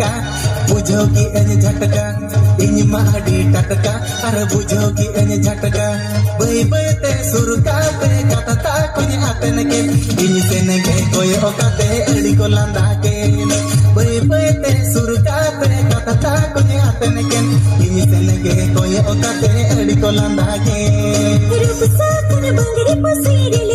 झटका बुझो की एन झटका इन माडी टटका अरे बुझो की एन झटका बई बई ते सुरका पे कटता कुछ आतन के इन सेन के कोई ओकाते अड़ी को लांदा के बई बई ते सुरका पे कटता कुछ आतन के इन सेन के कोई ओकाते अड़ी को लांदा के रूप सा कुन बंगड़ी पसीरी